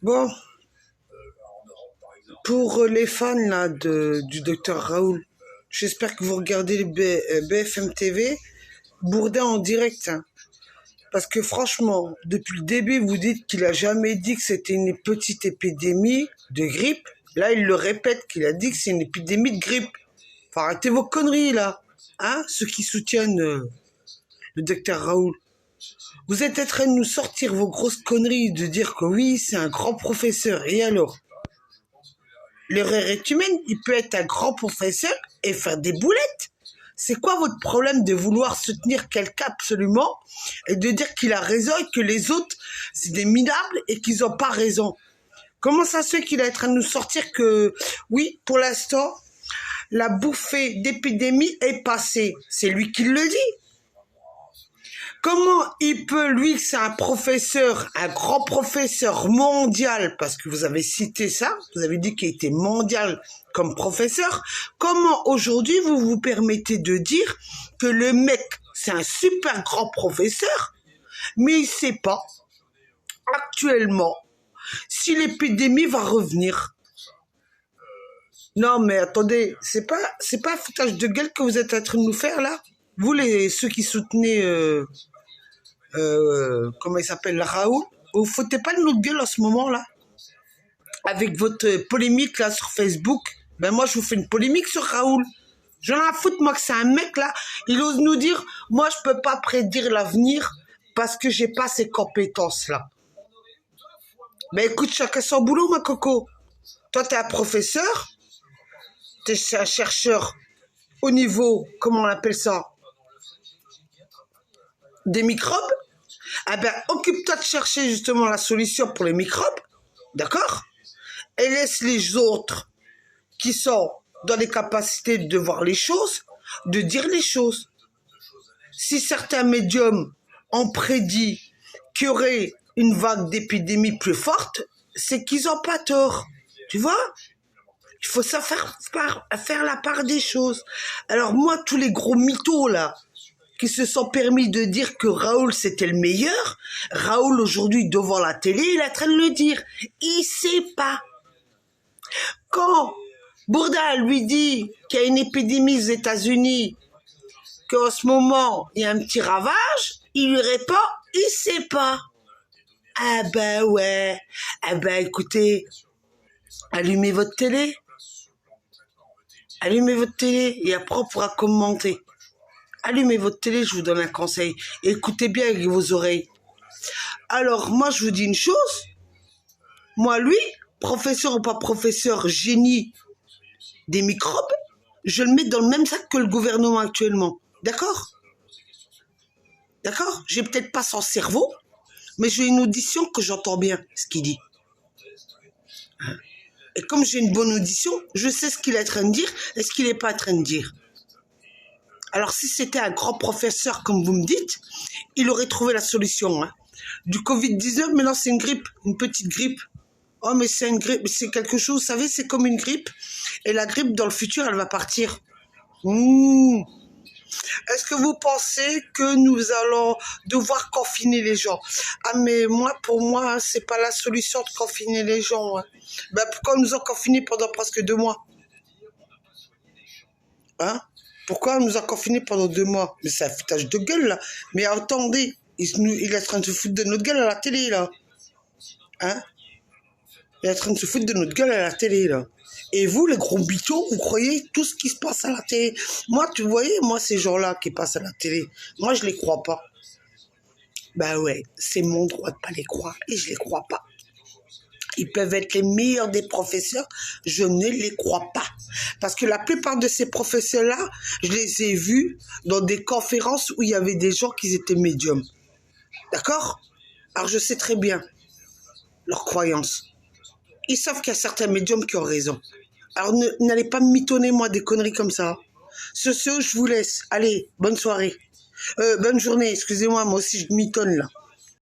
Bon, pour les fans là du docteur Raoul, j'espère que vous regardez le BFM TV, Bourdin en direct. Hein. Parce que franchement, depuis le début, vous dites qu'il a jamais dit que c'était une petite épidémie de grippe. Là, il le répète qu'il a dit que c'est une épidémie de grippe. Faut arrêter vos conneries là, hein, ceux qui soutiennent le docteur Raoul. Vous êtes en train de nous sortir vos grosses conneries, de dire que oui, c'est un grand professeur. Et alors? L'erreur est humaine, il peut être un grand professeur et faire des boulettes. C'est quoi votre problème de vouloir soutenir quelqu'un absolument et de dire qu'il a raison et que les autres, c'est des minables et qu'ils n'ont pas raison? Comment ça se fait qu'il est en train de nous sortir que, oui, pour l'instant, la bouffée d'épidémie est passée? C'est lui qui le dit. Comment il peut, lui, c'est un professeur, un grand professeur mondial, parce que vous avez cité ça, vous avez dit qu'il était mondial comme professeur, comment aujourd'hui vous vous permettez de dire que le mec, c'est un super grand professeur, mais il ne sait pas, actuellement, si l'épidémie va revenir? Non, mais attendez, c'est pas un foutage de gueule que vous êtes en train de nous faire, là? Vous, ceux qui soutenez, comment il s'appelle, Raoul, vous foutez pas de notre gueule en ce moment-là? Avec votre polémique, là, sur Facebook, ben moi, je vous fais une polémique sur Raoul. J'en ai à foutre, moi, que c'est un mec, là, il ose nous dire, moi, je peux pas prédire l'avenir parce que j'ai pas ces compétences-là. Ben écoute, chacun son boulot, ma coco. Toi, t'es un professeur, t'es un chercheur au niveau, comment on appelle ça, des microbes. Ah ben, occupe-toi de chercher justement la solution pour les microbes, d'accord? Et laisse les autres qui sont dans les capacités de voir les choses, de dire les choses. Si certains médiums ont prédit qu'il y aurait une vague d'épidémie plus forte, c'est qu'ils n'ont pas tort, tu vois? Il faut savoir faire la part des choses. Alors moi, tous les gros mythos là, qui se sont permis de dire que Raoul c'était le meilleur, Raoul aujourd'hui devant la télé, il est en train de le dire. Il sait pas. Quand Bourdin lui dit qu'il y a une épidémie aux États-Unis, qu'en ce moment il y a un petit ravage, il lui répond, il sait pas. Ah ben ouais, ah ben écoutez, allumez votre télé. Allumez votre télé et après on pourra commenter. Allumez votre télé, je vous donne un conseil. Écoutez bien avec vos oreilles. Alors, moi, je vous dis une chose. Moi, lui, professeur ou pas professeur, génie des microbes, je le mets dans le même sac que le gouvernement actuellement. D'accord? D'accord? J'ai peut-être pas son cerveau, mais j'ai une audition que j'entends bien ce qu'il dit. Et comme j'ai une bonne audition, je sais ce qu'il est en train de dire et ce qu'il n'est pas en train de dire. Alors, si c'était un grand professeur, comme vous me dites, il aurait trouvé la solution. Hein. Du Covid-19, maintenant, c'est une grippe, une petite grippe. Oh, mais c'est une grippe, c'est quelque chose, vous savez, c'est comme une grippe. Et la grippe, dans le futur, elle va partir. Est-ce que vous pensez que nous allons devoir confiner les gens? Ah, mais moi, pour moi, c'est pas la solution de confiner les gens. Hein. Ben, pourquoi nous ont confinés pendant presque 2 mois? Hein? Pourquoi on nous a confinés pendant 2 mois? Mais c'est un foutage de gueule, là. Mais attendez, il est en train de se foutre de notre gueule à la télé, là. Hein? Il est en train de se foutre de notre gueule à la télé, là. Et vous, les gros bitos, vous croyez tout ce qui se passe à la télé? Moi, tu voyez, moi, ces gens-là qui passent à la télé, moi, je les crois pas. Ben ouais, c'est mon droit de pas les croire, et je les crois pas. Ils peuvent être les meilleurs des professeurs, je ne les crois pas. Parce que la plupart de ces professeurs-là, je les ai vus dans des conférences où il y avait des gens qui étaient médiums. D'accord? Alors je sais très bien leurs croyances. Ils savent qu'il y a certains médiums qui ont raison. Alors n'allez pas me mitonner, moi, des conneries comme ça. Ce, je vous laisse. Allez, bonne soirée. Bonne journée, excusez-moi, moi aussi je mitonne là.